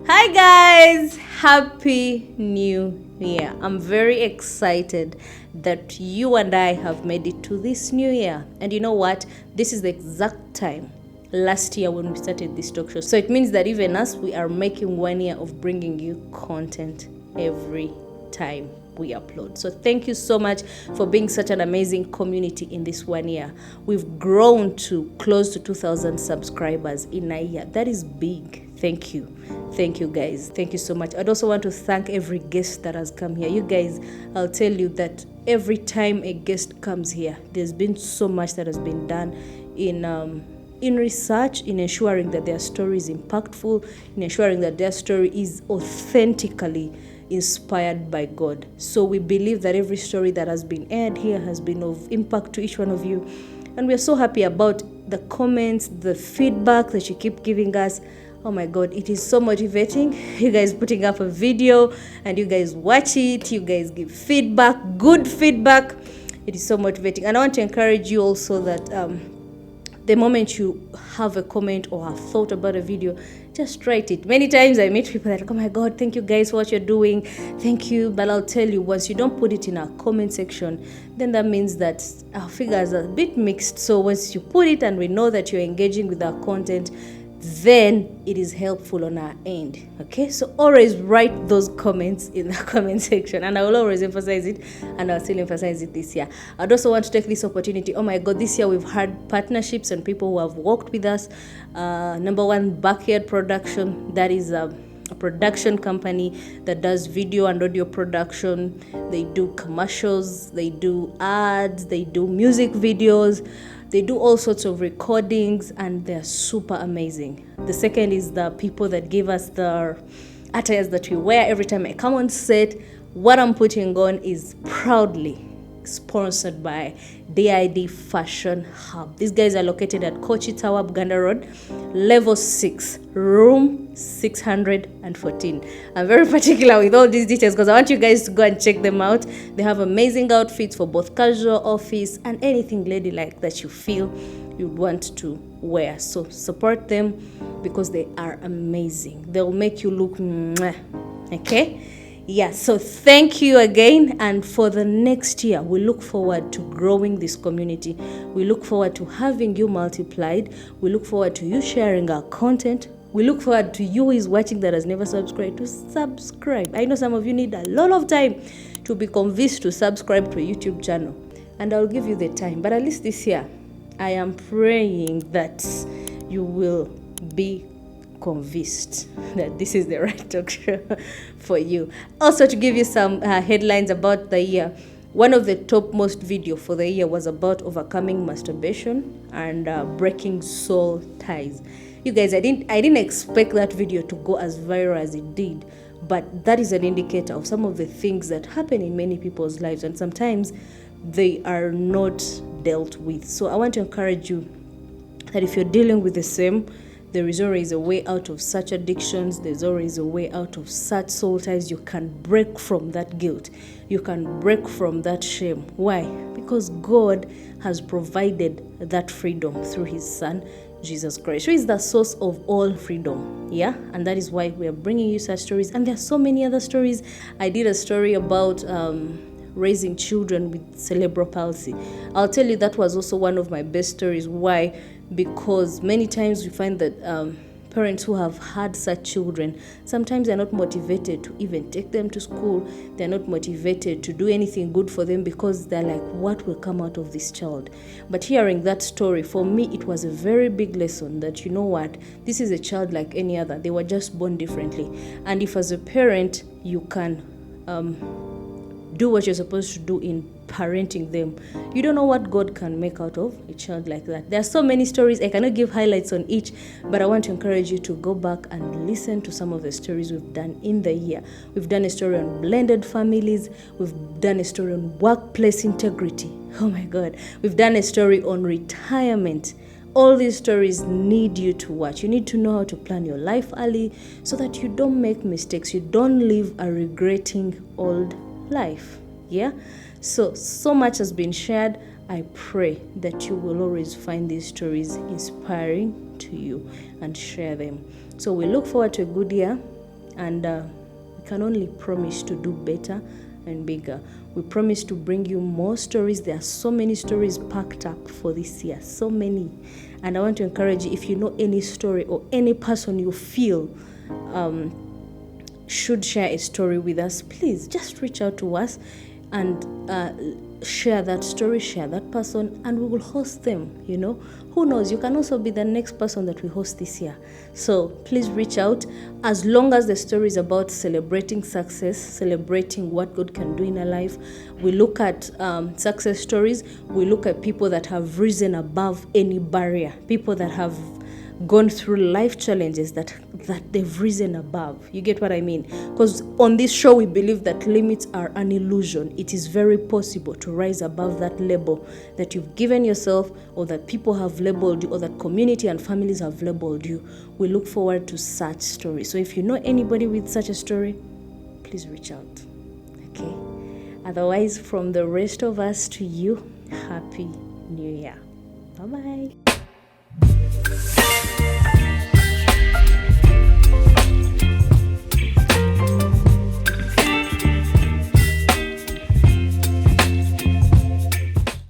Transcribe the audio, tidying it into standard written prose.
Hi guys, happy new year. I'm very excited that you and I have made it to this new year. And you know what? This is the exact time last year when we started this talk show. So it means that even us, we are making 1 year of bringing you content every time we upload. So thank you so much for being such an amazing community in this 1 year. We've grown to close to 2,000 subscribers in a year. That is big. Thank you guys. Thank you so much. I'd also want to thank every guest that has come here. You guys, I'll tell you that every time a guest comes here, there's been so much that has been done in research, in ensuring that their story is impactful, in ensuring that their story is authentically inspired by God. So we believe that every story that has been aired here has been of impact to each one of you. And we're so happy about the comments, the feedback that you keep giving us. Oh my God, it is so motivating. You guys putting up a video and you guys watch it, you guys give feedback, good feedback. It is so motivating. And I want to encourage you also that the moment you have a comment or have thought about a video, just write it. Many times I meet people that are like, oh my God, thank you guys for what you're doing. Thank you. But I'll tell you, once you don't put it in our comment section, then that means that our figures are a bit mixed. So once you put it and we know that you're engaging with our content, then it is helpful on our end. Okay, so always write those comments in the comment section, and I will always emphasize it, and I'll still emphasize it this year. I'd also want to take this opportunity. Oh my God, this year we've had partnerships and people who have worked with us. Number one, Backyard Production. That is a production company that does video and audio production. They do commercials, they do ads, they do music videos. They do all sorts of recordings and they're super amazing. The second is the people that give us the attires that we wear every time I come on set. What I'm putting on is proudly sponsored by DID Fashion Hub. These guys are located at Kochi Tower, Buganda Road, level 6, room 614. I'm very particular with all these details because I want you guys to go and check them out. They have amazing outfits for both casual, office, and anything ladylike that you feel you'd want to wear. So support them because they are amazing. They'll make you look mwah. Okay? Yeah, so thank you again. And for the next year, we look forward to growing this community. We look forward to having you multiplied. We look forward to you sharing our content. We look forward to you who is watching that has never subscribed to subscribe. I know some of you need a lot of time to be convinced to subscribe to a YouTube channel. And I'll give you the time. But at least this year, I am praying that you will be convinced that this is the right talk show for you. Also, to give you some headlines about the year, one of the topmost video for the year was about overcoming masturbation and breaking soul ties. You guys, I didn't expect that video to go as viral as it did, but that is an indicator of some of the things that happen in many people's lives, and sometimes they are not dealt with. So I want to encourage you that if you're dealing with the same, there is always a way out of such addictions. There's always a way out of such soul ties. You can break from that guilt. You can break from that shame. Why? Because God has provided that freedom through his son, Jesus Christ, who is the source of all freedom. Yeah? And that is why we are bringing you such stories. And there are so many other stories. I did a story about raising children with cerebral palsy. I'll tell you, that was also one of my best stories. Why? Because many times we find that parents who have had such children, sometimes they're not motivated to even take them to school. They're not motivated to do anything good for them because they're like, what will come out of this child? But hearing that story, for me, it was a very big lesson that, you know what, this is a child like any other. They were just born differently. And if as a parent, you can do what you're supposed to do in parenting them, you don't know what God can make out of a child like that. There are so many stories. I cannot give highlights on each, but I want to encourage you to go back and listen to some of the stories we've done in the year. We've done a story on blended families. We've done a story on workplace integrity. Oh my God. We've done a story on retirement. All these stories need you to watch. You need to know how to plan your life early so that you don't make mistakes. You don't live a regretting old life. Yeah? So much has been shared. I pray that you will always find these stories inspiring to you and share them. So we look forward to a good year. And we can only promise to do better and bigger. We promise to bring you more stories. There are so many stories packed up for this year, so many. And I want to encourage you, if you know any story or any person you feel should share a story with us, please just reach out to us and share that story, share that person, and we will host them. Who knows, you can also be the next person that we host this year. So please reach out. As long as the story is about celebrating success, celebrating what God can do in our life, we look at success stories. We look at people that have risen above any barrier, people that have gone through life challenges that they've risen above. You get what I mean? Because on this show, we believe that limits are an illusion. It is very possible to rise above that label that you've given yourself, or that people have labeled you, or that community and families have labeled you. We look forward to such stories. So if you know anybody with such a story, please reach out. Okay? Otherwise, from the rest of us to you, Happy New Year. Bye-bye.